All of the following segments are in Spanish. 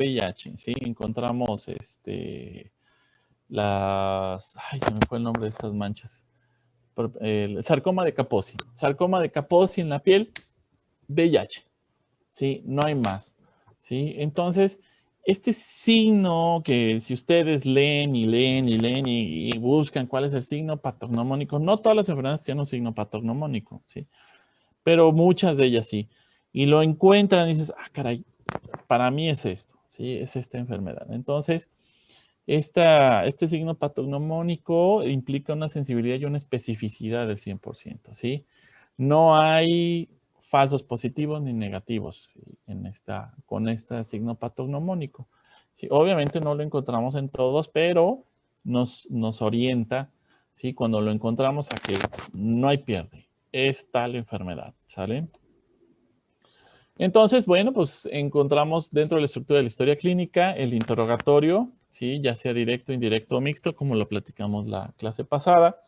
VIH, ¿sí? Encontramos ay, se me fue el nombre de estas manchas. El sarcoma de Kaposi. Sarcoma de Kaposi en la piel, VIH, ¿sí? No hay más, ¿sí? Entonces, este signo que si ustedes leen y leen y leen y buscan cuál es el signo patognomónico, no todas las enfermedades tienen un signo patognomónico, ¿sí? Pero muchas de ellas sí. Y lo encuentran y dices, caray, para mí es esto, ¿sí? Es esta enfermedad. Entonces, este signo patognomónico implica una sensibilidad y una especificidad del 100%, ¿sí? No hay falsos positivos ni negativos con este signo patognomónico. Sí, obviamente no lo encontramos en todos, pero nos orienta, ¿sí? Cuando lo encontramos a que no hay pierde. Es tal enfermedad, ¿sale? Entonces, bueno, pues encontramos dentro de la estructura de la historia clínica el interrogatorio, ¿sí? Ya sea directo, indirecto o mixto, como lo platicamos la clase pasada,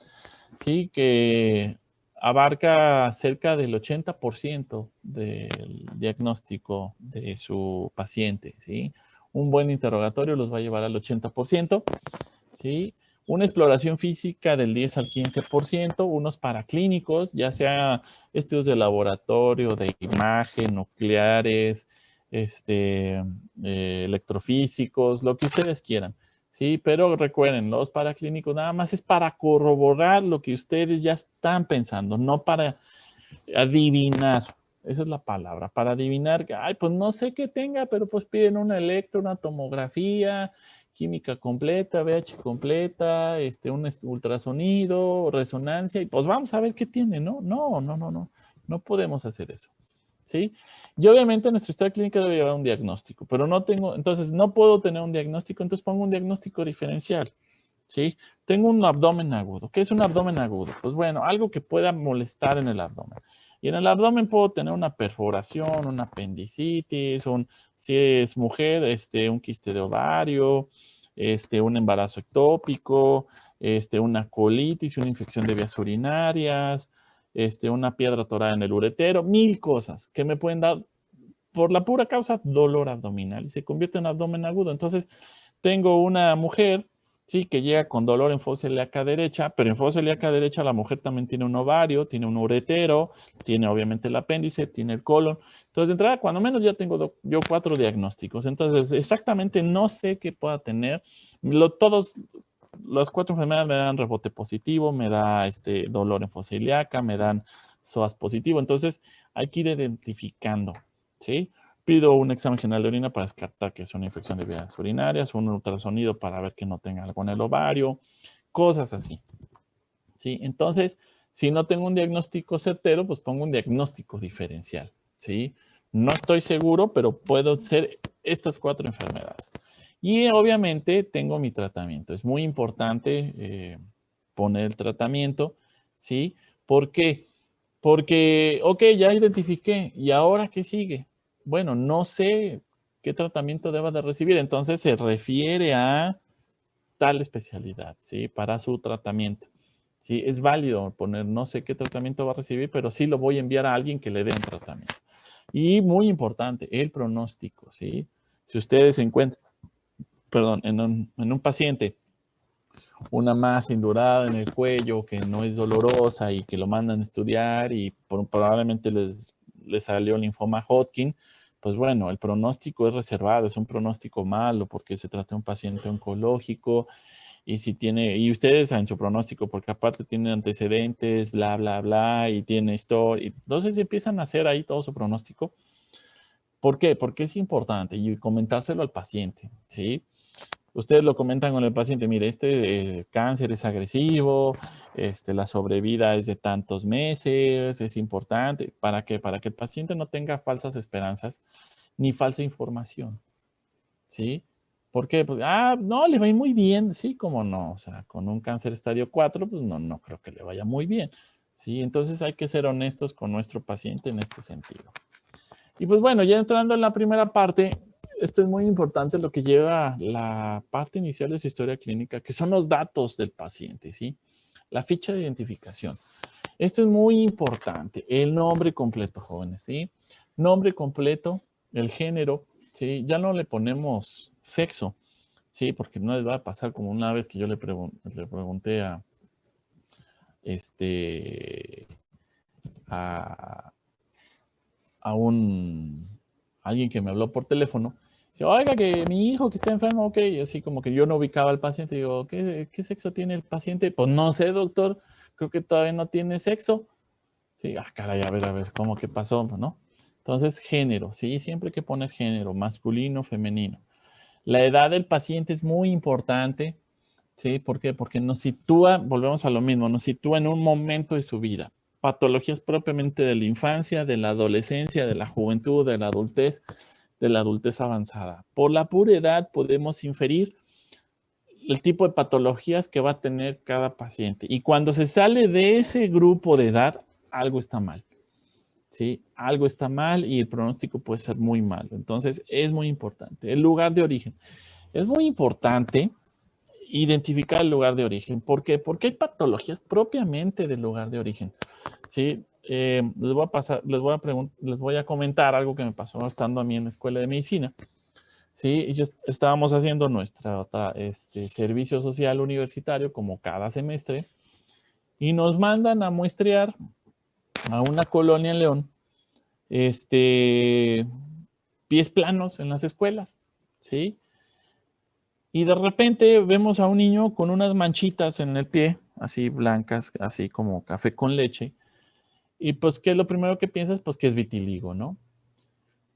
¿sí? Que abarca cerca del 80% del diagnóstico de su paciente, ¿sí? Un buen interrogatorio los va a llevar al 80%, ¿sí? Una exploración física del 10 al 15%, unos paraclínicos, ya sea estudios de laboratorio, de imagen, nucleares, electrofísicos, lo que ustedes quieran. Sí, pero recuerden, los paraclínicos nada más es para corroborar lo que ustedes ya están pensando, no para adivinar. Esa es la palabra, para adivinar que, ay, pues no sé qué tenga, pero pues piden una una tomografía, química completa, VH completa, un ultrasonido, resonancia, y pues vamos a ver qué tiene, ¿no? No podemos hacer eso, ¿sí? Y obviamente nuestra historia clínica debe llevar un diagnóstico, pero entonces no puedo tener un diagnóstico, entonces pongo un diagnóstico diferencial, ¿sí? Tengo un abdomen agudo. ¿Qué es un abdomen agudo? Pues bueno, algo que pueda molestar en el abdomen. Y en el abdomen puedo tener una perforación, una apendicitis, si es mujer, un quiste de ovario, un embarazo ectópico, una colitis, una infección de vías urinarias, una piedra atorada en el uretero, mil cosas que me pueden dar por la pura causa dolor abdominal y se convierte en abdomen agudo. Entonces, tengo una mujer, sí, que llega con dolor en fosa ilíaca derecha, pero en fosa ilíaca derecha la mujer también tiene un ovario, tiene un uretero, tiene obviamente el apéndice, tiene el colon. Entonces, de entrada, cuando menos ya tengo yo 4 diagnósticos. Entonces, exactamente no sé qué pueda tener. Todos las 4 enfermedades me dan rebote positivo, me da dolor en fosa ilíaca, me dan psoas positivo. Entonces, hay que ir identificando, ¿sí? Pido un examen general de orina para descartar que es una infección de vías urinarias, un ultrasonido para ver que no tenga algo en el ovario, cosas así, ¿sí? Entonces, si no tengo un diagnóstico certero, pues pongo un diagnóstico diferencial, ¿sí? No estoy seguro, pero puedo ser estas 4 enfermedades. Y obviamente tengo mi tratamiento. Es muy importante poner el tratamiento, ¿sí? ¿Por qué? Porque, ok, ya identifiqué, ¿y ahora qué sigue? Bueno, no sé qué tratamiento deba de recibir, entonces se refiere a tal especialidad, ¿sí? Para su tratamiento. Sí, es válido poner, no sé qué tratamiento va a recibir, pero sí lo voy a enviar a alguien que le dé un tratamiento. Y muy importante, el pronóstico, ¿sí? Si ustedes encuentran, perdón, en un paciente una masa indurada en el cuello que no es dolorosa y que lo mandan a estudiar y probablemente les salió linfoma Hodgkin, pues bueno, el pronóstico es reservado, es un pronóstico malo porque se trata de un paciente oncológico y si tiene, y ustedes saben su pronóstico porque aparte tiene antecedentes, bla, bla, bla, y tiene historia, entonces empiezan a hacer ahí todo su pronóstico. ¿Por qué? Porque es importante y comentárselo al paciente, ¿sí? Ustedes lo comentan con el paciente, mire, cáncer es agresivo, la sobrevida es de tantos meses, es importante. ¿Para qué? Para que el paciente no tenga falsas esperanzas ni falsa información, ¿sí? ¿Por qué? Pues, no, le va a ir muy bien, sí, cómo no, o sea, con un cáncer estadio 4, pues no creo que le vaya muy bien, ¿sí? Entonces hay que ser honestos con nuestro paciente en este sentido. Y pues bueno, ya entrando en la primera parte, esto es muy importante, lo que lleva la parte inicial de su historia clínica, que son los datos del paciente, ¿sí? La ficha de identificación. Esto es muy importante, el nombre completo, jóvenes, ¿sí? Nombre completo, el género, ¿sí? Ya no le ponemos sexo, ¿sí? Porque no les va a pasar como una vez que yo le pregunté este, a, a alguien que me habló por teléfono. Dice, oiga, que mi hijo que está enfermo, ok, y así como que yo no ubicaba al paciente. Digo, ¿qué sexo tiene el paciente? Pues no sé, doctor, creo que todavía no tiene sexo. Sí, caray, a ver, ¿cómo que pasó? ¿No? Entonces, género, sí, siempre hay que poner género, masculino, femenino. La edad del paciente es muy importante, ¿sí? ¿Por qué? Porque nos sitúa, volvemos a lo mismo, nos sitúa en un momento de su vida. Patologías propiamente de la infancia, de la adolescencia, de la juventud, de la adultez avanzada. Por la pura edad podemos inferir el tipo de patologías que va a tener cada paciente. Y cuando se sale de ese grupo de edad, algo está mal. ¿Sí? Algo está mal y el pronóstico puede ser muy malo. Entonces, es muy importante. El lugar de origen. Es muy importante identificar el lugar de origen. ¿Por qué? Porque hay patologías propiamente del lugar de origen. ¿Sí? Les voy a comentar algo que me pasó estando a mí en la escuela de medicina. Sí, estábamos haciendo nuestro servicio social universitario como cada semestre y nos mandan a muestrear a una colonia en León, pies planos en las escuelas, ¿sí? Y de repente vemos a un niño con unas manchitas en el pie, así blancas, así como café con leche. Y pues, ¿qué es lo primero que piensas? Pues que es vitiligo, ¿no?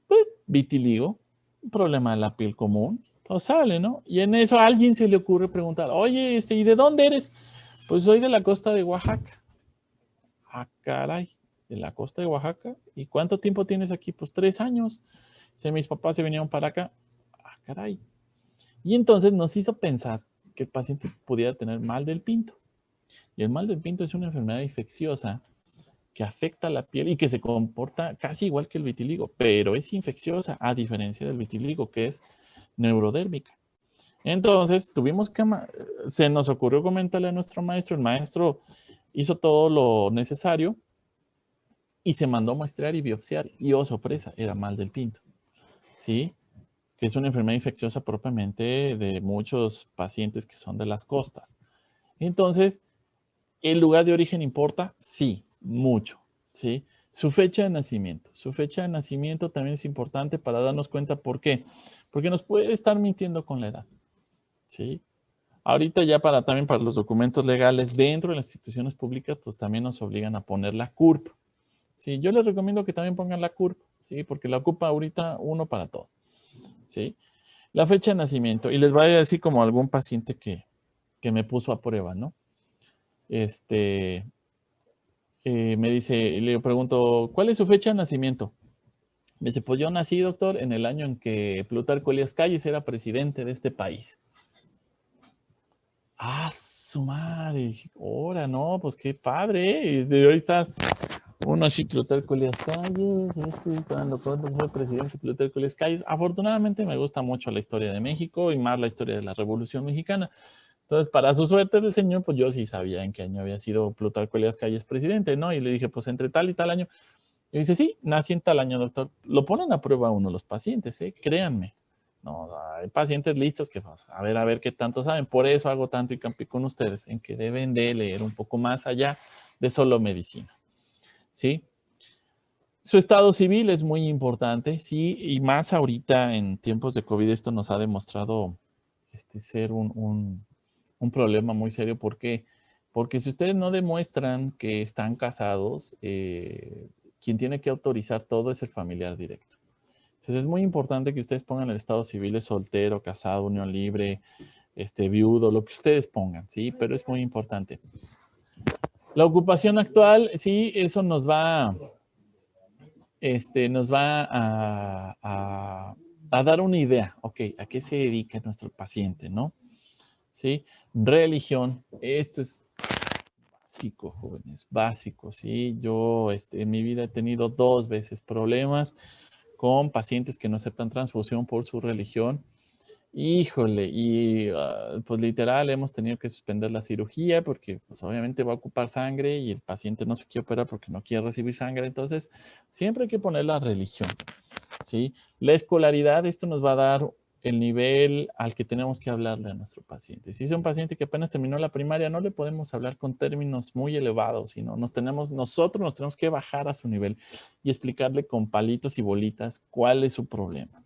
Pues, vitiligo, un problema de la piel común, pues sale, ¿no? Y en eso a alguien se le ocurre preguntar, oye, ¿y de dónde eres? Pues soy de la costa de Oaxaca. Ah, caray, de la costa de Oaxaca. ¿Y cuánto tiempo tienes aquí? Pues 3 años. Si mis papás se vinieron para acá. Ah, caray. Y entonces nos hizo pensar que el paciente pudiera tener mal del pinto. Y el mal del pinto es una enfermedad infecciosa que afecta la piel y que se comporta casi igual que el vitiligo, pero es infecciosa a diferencia del vitiligo, que es neurodérmica. Entonces, se nos ocurrió comentarle a nuestro maestro, el maestro hizo todo lo necesario y se mandó a muestrear y biopsiar, y oh sorpresa, era mal del pinto, ¿sí? Que es una enfermedad infecciosa propiamente de muchos pacientes que son de las costas. Entonces, ¿el lugar de origen importa? Sí, mucho, ¿sí? Su fecha de nacimiento. Su fecha de nacimiento también es importante para darnos cuenta por qué. Porque nos puede estar mintiendo con la edad, ¿sí? Ahorita ya también para los documentos legales dentro de las instituciones públicas, pues también nos obligan a poner la CURP. Sí, yo les recomiendo que también pongan la CURP, ¿sí? Porque la ocupa ahorita uno para todo, ¿sí? La fecha de nacimiento. Y les voy a decir como algún paciente que me puso a prueba, ¿no? Me dice, le pregunto, ¿cuál es su fecha de nacimiento? Me dice, pues yo nací, doctor, en el año en que Plutarco Elías Calles era presidente de este país. Ah, su madre. Ahora, no, pues qué padre. Desde hoy está uno así, Plutarco Elías Calles, cuando fue presidente Plutarco Elías Calles. Afortunadamente me gusta mucho la historia de México y más la historia de la Revolución Mexicana. Entonces, para su suerte del señor, pues yo sí sabía en qué año había sido Plutarco Elías Calles presidente, ¿no? Y le dije, pues entre tal y tal año. Y dice, sí, nací en tal año, doctor. Lo ponen a prueba uno los pacientes, ¿eh? Créanme. No, hay pacientes listos que pues, a ver qué tanto saben. Por eso hago tanto hincapié con ustedes, en que deben de leer un poco más allá de solo medicina, ¿sí? Su estado civil es muy importante, sí, y más ahorita en tiempos de COVID esto nos ha demostrado ser un problema muy serio. ¿Por qué? Porque si ustedes no demuestran que están casados, quien tiene que autorizar todo es el familiar directo. Entonces es muy importante que ustedes pongan el estado civil de soltero, casado, unión libre, viudo, lo que ustedes pongan, ¿sí? Pero es muy importante. La ocupación actual, sí, eso nos va a dar una idea, ok, a qué se dedica nuestro paciente, ¿no? ¿Sí? Religión, esto es básico, jóvenes, básico, ¿sí? Yo en mi vida he tenido 2 veces problemas con pacientes que no aceptan transfusión por su religión Híjole, y pues literal hemos tenido que suspender la cirugía porque pues obviamente va a ocupar sangre y el paciente no se quiere operar porque no quiere recibir sangre, entonces siempre hay que poner la religión, ¿sí? La escolaridad, esto nos va a dar el nivel al que tenemos que hablarle a nuestro paciente. Si es un paciente que apenas terminó la primaria, no le podemos hablar con términos muy elevados, sino nosotros nos tenemos que bajar a su nivel y explicarle con palitos y bolitas cuál es su problema.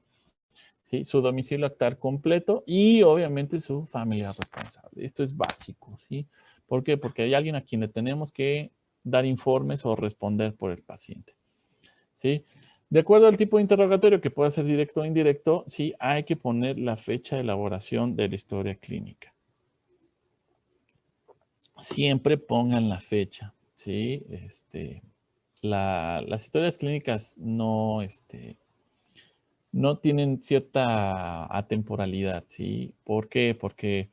¿Sí? Su domicilio actual completo y obviamente su familia responsable. Esto es básico, ¿sí? ¿Por qué? Porque hay alguien a quien le tenemos que dar informes o responder por el paciente, ¿sí? De acuerdo al tipo de interrogatorio, que pueda ser directo o indirecto, sí hay que poner la fecha de elaboración de la historia clínica. Siempre pongan la fecha, ¿sí? Las historias clínicas no tienen cierta atemporalidad, ¿sí? ¿Por qué? Porque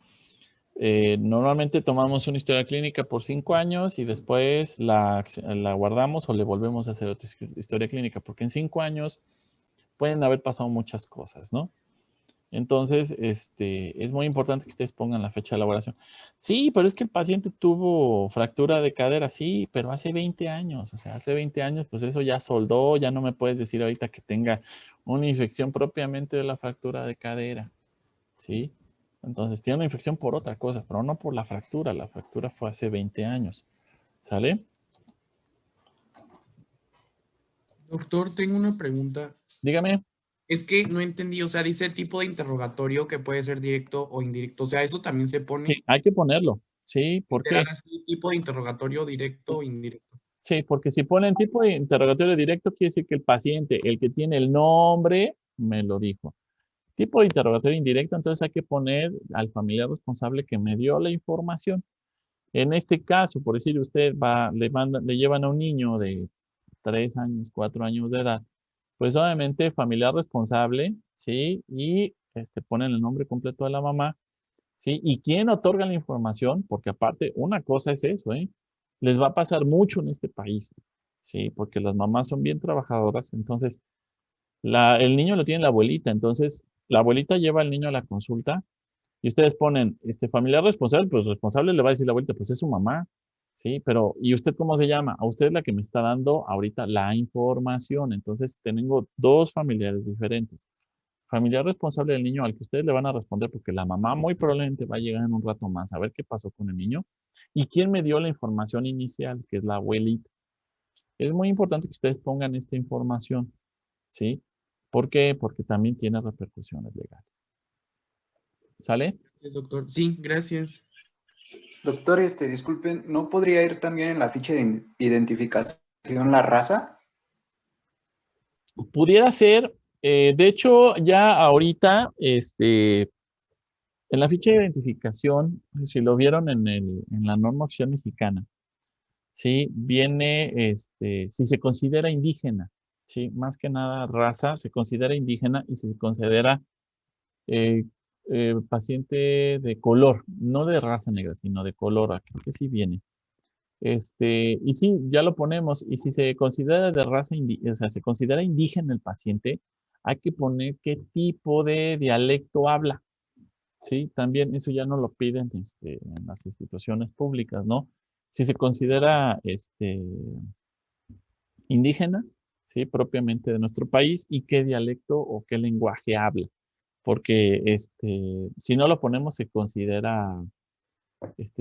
normalmente tomamos una historia clínica por 5 años y después la guardamos o le volvemos a hacer otra historia clínica, porque en 5 años pueden haber pasado muchas cosas, ¿no? Entonces, es muy importante que ustedes pongan la fecha de elaboración. Sí, pero es que el paciente tuvo fractura de cadera, sí, pero hace 20 años, o sea, hace 20 años, pues eso ya soldó, ya no me puedes decir ahorita que tenga una infección propiamente de la fractura de cadera, ¿sí? Entonces, tiene una infección por otra cosa, pero no por la fractura fue hace 20 años, ¿sale? Doctor, tengo una pregunta. Dígame. Es que no entendí, o sea, dice tipo de interrogatorio que puede ser directo o indirecto. O sea, eso también se Sí, pone hay que ponerlo, ¿sí? ¿Por literal qué? así, tipo de interrogatorio directo o indirecto. Sí, porque si ponen tipo de interrogatorio directo, quiere decir que el paciente, el que tiene el nombre, me lo dijo. Tipo de interrogatorio indirecto, entonces hay que poner al familiar responsable que me dio la información. En este caso, por decir, usted le llevan a un niño de 3 años, 4 años de edad, pues obviamente familiar responsable, ¿sí? Y ponen el nombre completo de la mamá, ¿sí? ¿Y quién otorga la información? Porque aparte, una cosa es eso, ¿eh? Les va a pasar mucho en este país, ¿sí? Porque las mamás son bien trabajadoras, entonces el niño lo tiene la abuelita, entonces la abuelita lleva al niño a la consulta y ustedes ponen, familiar responsable, pues responsable le va a decir la abuelita, pues es su mamá, ¿sí? Pero, ¿y usted cómo se llama? A usted es la que me está dando ahorita la información, entonces tengo dos familiares diferentes. Familiar responsable del niño al que ustedes le van a responder porque la mamá muy probablemente va a llegar en un rato más a ver qué pasó con el niño. ¿Y quién me dio la información inicial? Que es la abuelita. Es muy importante que ustedes pongan esta información, ¿sí? ¿Por qué? Porque también tiene repercusiones legales. ¿Sale? Gracias, doctor. Sí, gracias. Doctor, disculpen, ¿no podría ir también en la ficha de identificación la raza? Pudiera ser, de hecho, ya ahorita, en la ficha de identificación, si lo vieron en la norma oficial mexicana, ¿sí? Viene, si se considera indígena, ¿sí? Más que nada raza, se considera indígena y se considera eh, paciente de color, no de raza negra, sino de color, creo que sí viene. Y sí, ya lo ponemos, y si se considera de raza indígena, o sea, se considera indígena el paciente, hay que poner qué tipo de dialecto habla, ¿sí? También eso ya no lo piden en las instituciones públicas, ¿no? Si se considera indígena, ¿sí? Propiamente de nuestro país y qué dialecto o qué lenguaje habla, porque si no lo ponemos se considera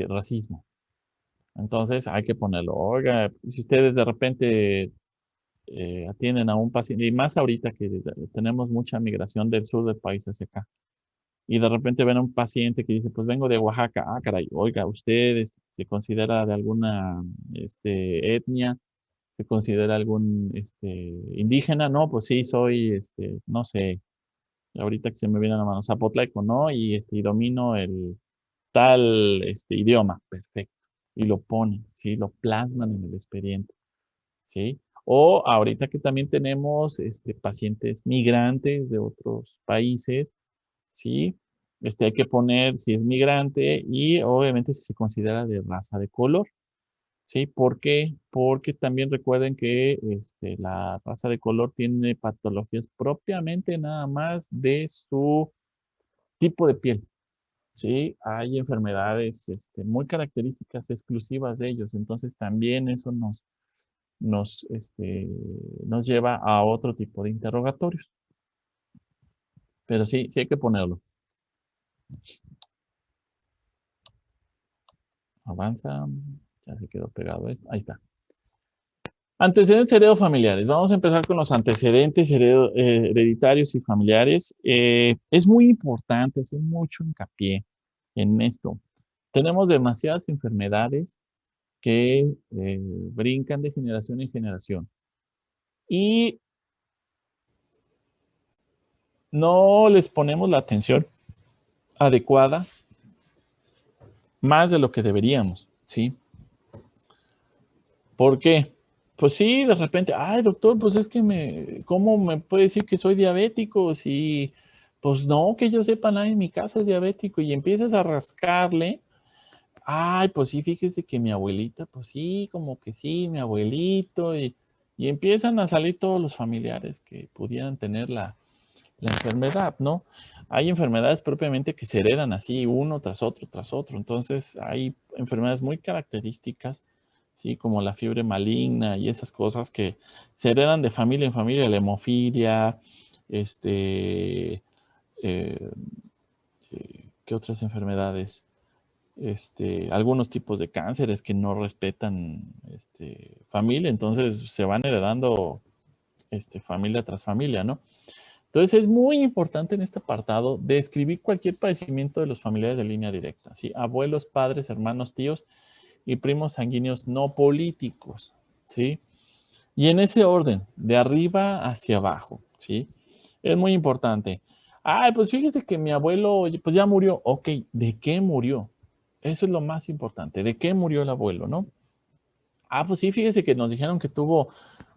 racismo. Entonces hay que ponerlo. Oiga, si ustedes de repente atienden a un paciente, y más ahorita que tenemos mucha migración del sur del país hacia acá, y de repente ven a un paciente que dice, pues vengo de Oaxaca, ah, caray, oiga, ¿usted se considera de alguna etnia? ¿Se considera algún indígena? No, pues sí, soy, no sé, ahorita que se me viene a la mano, zapotlaico, ¿no? Y domino el tal idioma, perfecto. Y lo ponen, ¿sí? Lo plasman en el expediente, ¿sí? O ahorita que también tenemos pacientes migrantes de otros países, ¿sí? Hay que poner si es migrante y obviamente si se considera de raza de color. ¿Sí? ¿Por qué? Porque también recuerden que la raza de color tiene patologías propiamente nada más de su tipo de piel, ¿sí? Hay enfermedades muy características exclusivas de ellos, entonces también eso nos lleva a otro tipo de interrogatorios. Pero sí, sí hay que ponerlo. Avanza, ya se quedó pegado esto, ahí está. Antecedentes heredofamiliares. Vamos a empezar con los antecedentes hereditarios y familiares. Es muy importante hacer mucho hincapié en esto. Tenemos demasiadas enfermedades que brincan de generación en generación. Y no les ponemos la atención adecuada más de lo que deberíamos, ¿sí? ¿Por qué? Pues sí, de repente, ay, doctor, pues es que ¿cómo me puede decir que soy diabético? Si, pues no, que yo sepa, nadie en mi casa es diabético y empiezas a rascarle. Ay, pues sí, fíjese que mi abuelita, pues sí, como que sí, mi abuelito, y empiezan a salir todos los familiares que pudieran tener la enfermedad, ¿no? Hay enfermedades propiamente que se heredan así, uno tras otro, tras otro. Entonces, hay enfermedades muy características, ¿sí? Como la fiebre maligna y esas cosas que se heredan de familia en familia, la hemofilia, eh, ¿qué otras enfermedades? Algunos tipos de cánceres que no respetan familia, entonces se van heredando familia tras familia, ¿no? Entonces es muy importante en este apartado describir cualquier padecimiento de los familiares de línea directa, ¿sí? Abuelos, padres, hermanos, tíos y primos sanguíneos no políticos, ¿sí? Y en ese orden, de arriba hacia abajo, ¿sí? Es muy importante. Ay, pues fíjese que mi abuelo, pues ya murió. Ok, ¿de qué murió? Eso es lo más importante. ¿De qué murió el abuelo, no? Ah, pues sí, fíjese que nos dijeron que tuvo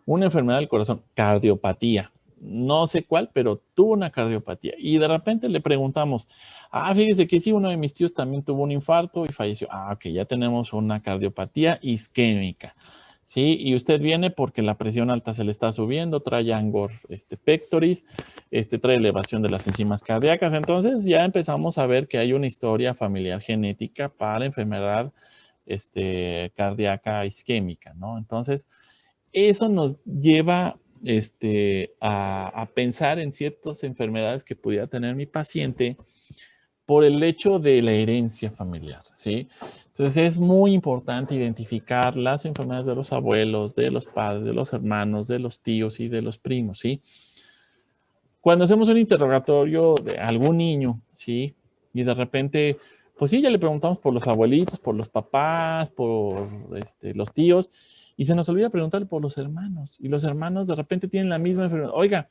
una enfermedad del corazón, cardiopatía. No sé cuál, pero tuvo una cardiopatía. Y de repente le preguntamos, ah, fíjese que sí, uno de mis tíos también tuvo un infarto y falleció. Ah, ok, ya tenemos una cardiopatía isquémica. Sí, y usted viene porque la presión alta se le está subiendo, trae angor pectoris, trae elevación de las enzimas cardíacas. Entonces ya empezamos a ver que hay una historia familiar genética para enfermedad cardíaca isquémica, ¿no? Entonces, eso nos lleva a pensar en ciertas enfermedades que pudiera tener mi paciente por el hecho de la herencia familiar, ¿sí? Entonces es muy importante identificar las enfermedades de los abuelos, de los padres, de los hermanos, de los tíos y de los primos, ¿sí? Cuando hacemos un interrogatorio de algún niño, ¿sí? Y de repente, pues sí, ya le preguntamos por los abuelitos, por los papás, por los tíos, y se nos olvida preguntarle por los hermanos. Y los hermanos de repente tienen la misma enfermedad. Oiga,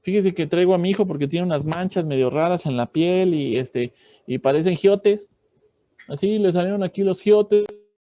fíjese que traigo a mi hijo porque tiene unas manchas medio raras en la piel y parecen giotes. Así le salieron aquí los giotes.